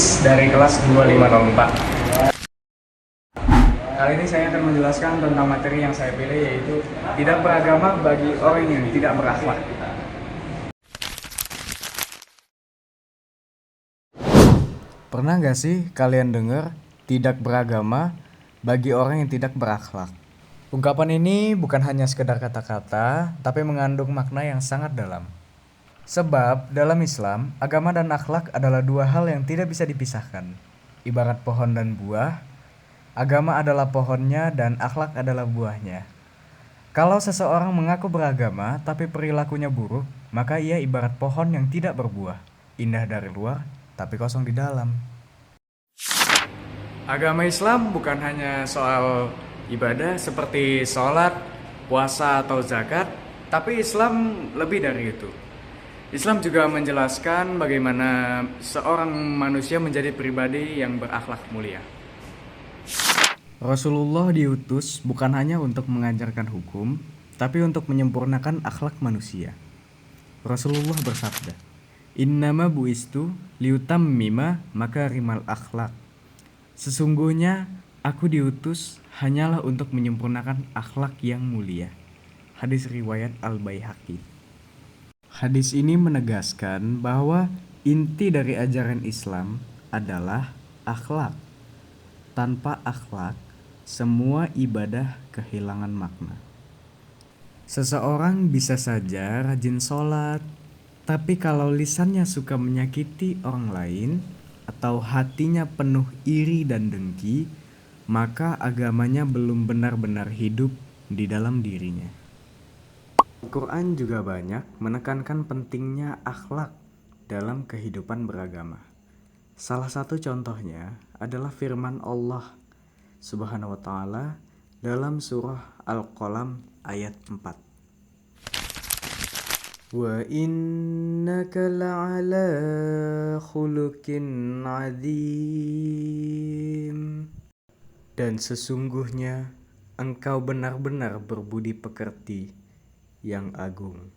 Hafiz dari kelas 2504. Kali ini saya akan menjelaskan tentang materi yang saya pilih, yaitu tidak beragama bagi orang yang tidak berakhlak. Pernah nggak sih kalian dengar tidak beragama bagi orang yang tidak berakhlak? Ungkapan ini bukan hanya sekedar kata-kata, tapi mengandung makna yang sangat dalam. Sebab dalam Islam, agama dan akhlak adalah dua hal yang tidak bisa dipisahkan. Ibarat pohon dan buah, agama adalah pohonnya dan akhlak adalah buahnya. Kalau seseorang mengaku beragama tapi perilakunya buruk, maka ia ibarat pohon yang tidak berbuah, indah dari luar tapi kosong di dalam. Agama Islam bukan hanya soal ibadah seperti sholat, puasa atau zakat, tapi Islam lebih dari itu. Islam juga menjelaskan bagaimana seorang manusia menjadi pribadi yang berakhlak mulia. Rasulullah diutus bukan hanya untuk mengajarkan hukum, tapi untuk menyempurnakan akhlak manusia. Rasulullah bersabda, "Innama buistu liutammima makarimal akhlak." Sesungguhnya aku diutus hanyalah untuk menyempurnakan akhlak yang mulia. Hadis riwayat Al-Baihaqi. Hadis ini menegaskan bahwa inti dari ajaran Islam adalah akhlak. Tanpa akhlak, semua ibadah kehilangan makna. Seseorang bisa saja rajin sholat, tapi kalau lisannya suka menyakiti orang lain atau hatinya penuh iri dan dengki, maka agamanya belum benar-benar hidup di dalam dirinya. Al-Quran juga banyak menekankan pentingnya akhlak dalam kehidupan beragama. Salah satu contohnya adalah firman Allah Subhanahu wa ta'ala dalam surah Al-Qalam ayat 4. Wa innaka la'ala khuluqin azim. Dan sesungguhnya engkau benar-benar berbudi pekerti yang agung.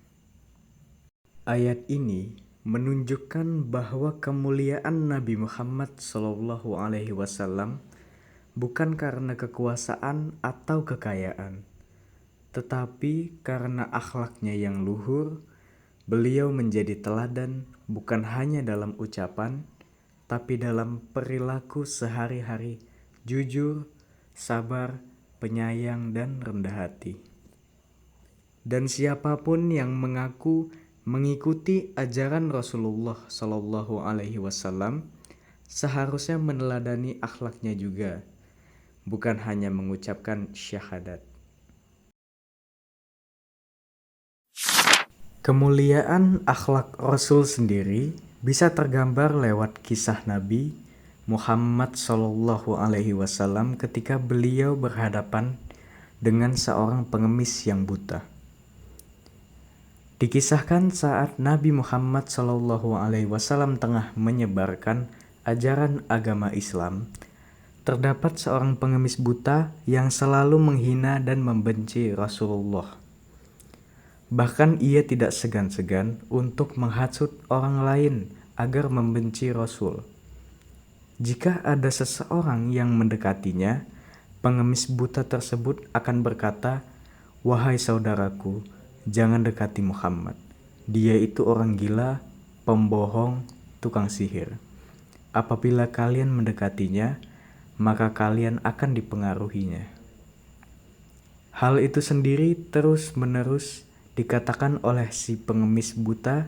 Ayat ini menunjukkan bahwa kemuliaan Nabi Muhammad SAW bukan karena kekuasaan atau kekayaan, tetapi karena akhlaknya yang luhur. Beliau menjadi teladan bukan hanya dalam ucapan, tapi dalam perilaku sehari-hari, jujur, sabar, penyayang, dan rendah hati. Dan siapapun yang mengaku mengikuti ajaran Rasulullah SAW seharusnya meneladani akhlaknya juga, bukan hanya mengucapkan syahadat. Kemuliaan akhlak Rasul sendiri bisa tergambar lewat kisah Nabi Muhammad SAW ketika beliau berhadapan dengan seorang pengemis yang buta. Dikisahkan saat Nabi Muhammad SAW tengah menyebarkan ajaran agama Islam, terdapat seorang pengemis buta yang selalu menghina dan membenci Rasulullah. Bahkan ia tidak segan-segan untuk menghasut orang lain agar membenci Rasul. Jika ada seseorang yang mendekatinya, pengemis buta tersebut akan berkata, "Wahai saudaraku, jangan dekati Muhammad. Dia itu orang gila, pembohong, tukang sihir. Apabila kalian mendekatinya, maka kalian akan dipengaruhinya." Hal itu sendiri terus-menerus dikatakan oleh si pengemis buta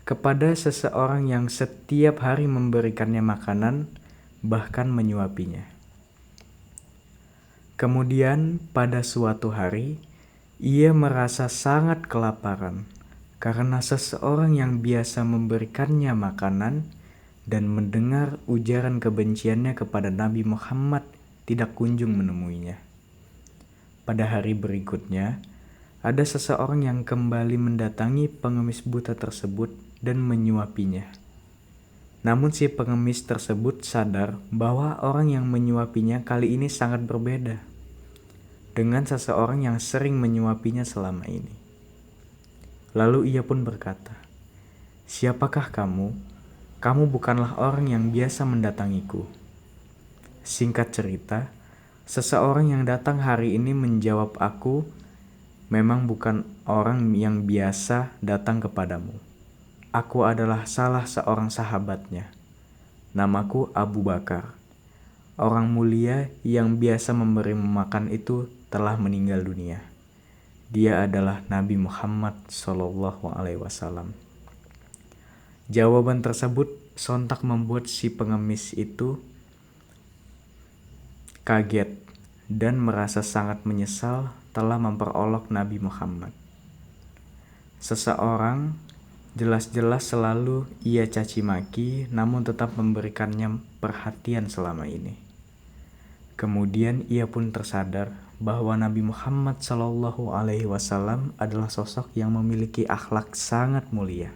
kepada seseorang yang setiap hari memberikannya makanan, bahkan menyuapinya. Kemudian pada suatu hari, ia merasa sangat kelaparan karena seseorang yang biasa memberikannya makanan dan mendengar ujaran kebenciannya kepada Nabi Muhammad tidak kunjung menemuinya. Pada hari berikutnya, ada seseorang yang kembali mendatangi pengemis buta tersebut dan menyuapinya. Namun si pengemis tersebut sadar bahwa orang yang menyuapinya kali ini sangat berbeda dengan seseorang yang sering menyuapinya selama ini. Lalu ia pun berkata, "Siapakah kamu? kamu bukanlah orang yang biasa mendatangiku. Singkat cerita, seseorang yang datang hari ini menjawab aku memang bukan orang yang biasa datang kepadamu. Aku adalah salah seorang sahabatnya. Namaku Abu Bakar. Orang mulia yang biasa memberi makan itu telah meninggal dunia. Dia adalah Nabi Muhammad SAW. Jawaban tersebut sontak membuat si pengemis itu kaget dan merasa sangat menyesal telah memperolok Nabi Muhammad. Seseorang jelas-jelas selalu ia caci maki, namun tetap memberikannya perhatian selama ini. Kemudian ia pun tersadar bahwa Nabi Muhammad SAW adalah sosok yang memiliki akhlak sangat mulia.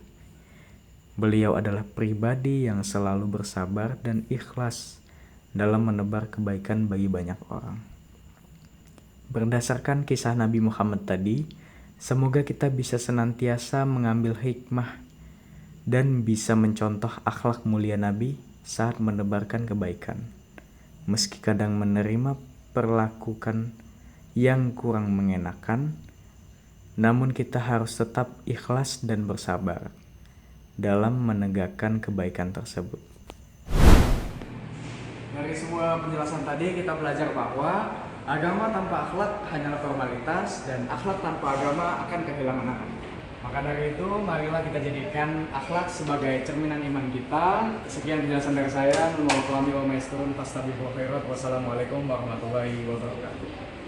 Beliau adalah pribadi yang selalu bersabar dan ikhlas dalam menebar kebaikan bagi banyak orang. Berdasarkan kisah Nabi Muhammad tadi, semoga kita bisa senantiasa mengambil hikmah dan bisa mencontoh akhlak mulia Nabi saat menebarkan kebaikan. Meski kadang menerima perlakukan yang kurang mengenakan, namun kita harus tetap ikhlas dan bersabar dalam menegakkan kebaikan tersebut. Dari semua penjelasan tadi kita belajar bahwa agama tanpa akhlak hanyalah formalitas dan akhlak tanpa agama akan kehilangan arti. Maka dari itu, marilah kita jadikan akhlak sebagai cerminan iman kita. Sekian penjelasan dari saya. Wassalamualaikum warahmatullahi wabarakatuh.